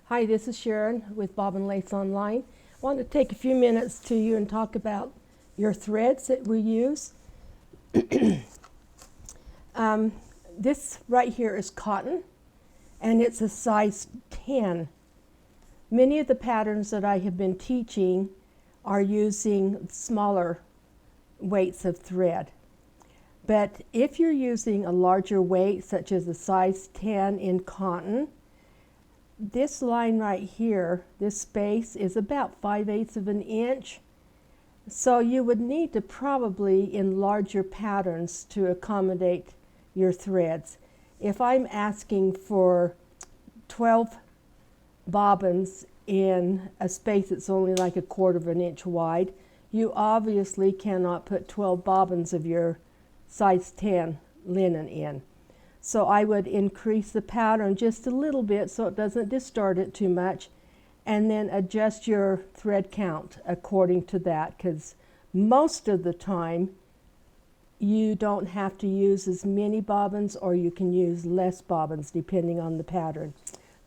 Hi, this is Sharon with Bobbin Lace Online. I want to take a few minutes to you and talk about your threads that we use. This right here is cotton, and it's a size 10. Many of the patterns that I have been teaching are using smaller weights of thread. But if you're using a larger weight, such as a size 10 in cotton, this line right here, this space, is about 5/8 of an inch. So you would need to probably enlarge your patterns to accommodate your threads. If I'm asking for 12 bobbins in a space that's only like 1/4 of an inch wide, you obviously cannot put 12 bobbins of your size 10 linen in. So I would increase the pattern just a little bit so it doesn't distort it too much, and then adjust your thread count according to that, because most of the time you don't have to use as many bobbins, or you can use less bobbins depending on the pattern.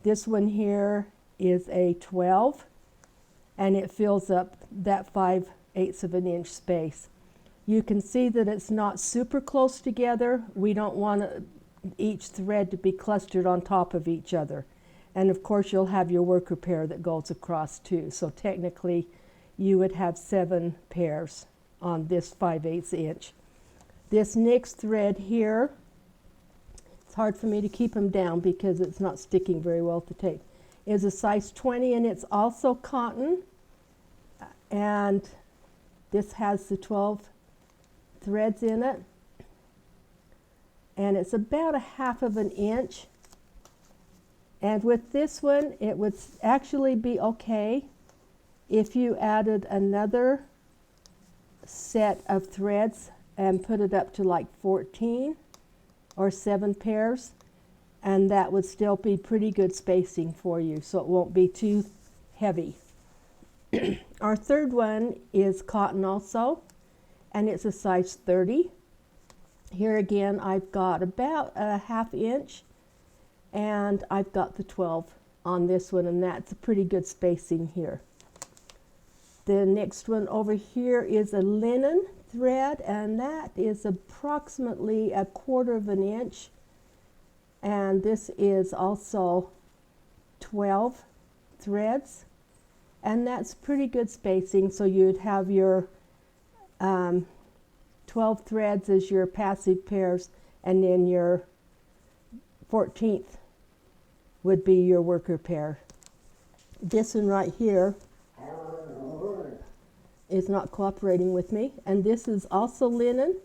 This one here is a 12, and it fills up that 5/8 of an inch space. You can see that it's not super close together. We don't want each thread to be clustered on top of each other. And of course you'll have your worker pair that goes across too. So technically you would have 7 pairs on this 5/8 inch. This next thread here, it's hard for me to keep them down because it's not sticking very well to tape, is a size 20, and it's also cotton. And this has the 12 threads in it. And it's about 1/2 of an inch. And with this one, it would actually be okay if you added another set of threads and put it up to like 14 or 7 pairs, and that would still be pretty good spacing for you, so it won't be too heavy. Our third one is cotton also, and it's a size 30. Here again, I've got about 1/2 inch, and I've got the 12 on this one, and that's a pretty good spacing here. The next one over here is a linen thread, and that is approximately 1/4 of an inch, and this is also 12 threads, and that's pretty good spacing. So you'd have your 12 threads as your passive pairs, and then your 14th would be your worker pair. This one right here is not cooperating with me, and this is also linen,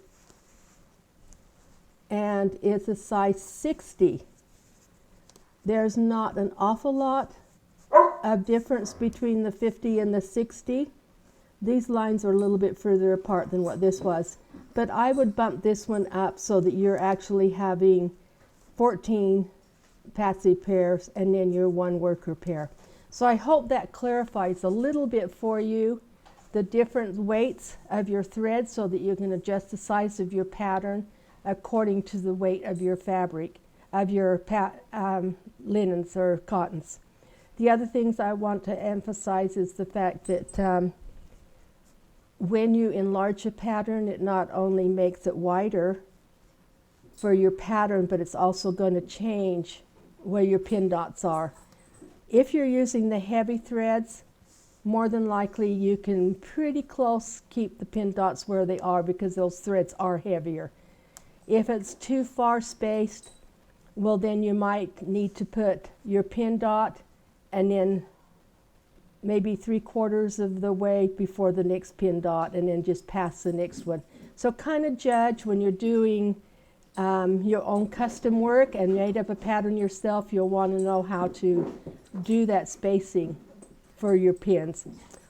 and it's a size 60. There's not an awful lot of difference between the 50 and the 60. These lines are a little bit further apart than what this was, but I would bump this one up so that you're actually having 14 passive pairs and then your 1 worker pair. So I hope that clarifies a little bit for you the different weights of your threads, so that you can adjust the size of your pattern according to the weight of your fabric, of your linens or cottons. The other things I want to emphasize is the fact that when you enlarge a pattern, it not only makes it wider for your pattern, but it's also going to change where your pin dots are. If you're using the heavy threads, more than likely you can pretty close keep the pin dots where they are, because those threads are heavier. If it's too far spaced, well, then you might need to put your pin dot and then maybe 3/4 of the way before the next pin dot, and then just past the next one. So kind of judge when you're doing your own custom work and made up a pattern yourself. You'll want to know how to do that spacing for your pins.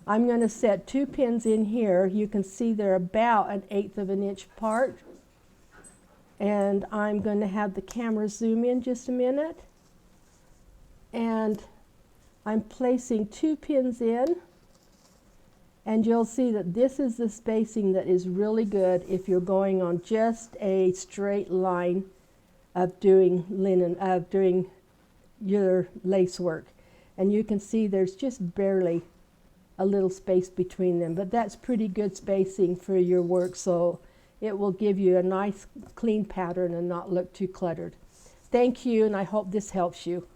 I'm going to set 2 pins in here. You can see they're about 1/8 of an inch apart, and I'm going to have the camera zoom in just a minute, and I'm placing 2 pins in, and you'll see that this is the spacing that is really good if you're going on just a straight line of doing linen, of doing your lace work. And you can see there's just barely a little space between them, but that's pretty good spacing for your work, so it will give you a nice clean pattern and not look too cluttered. Thank you, and I hope this helps you.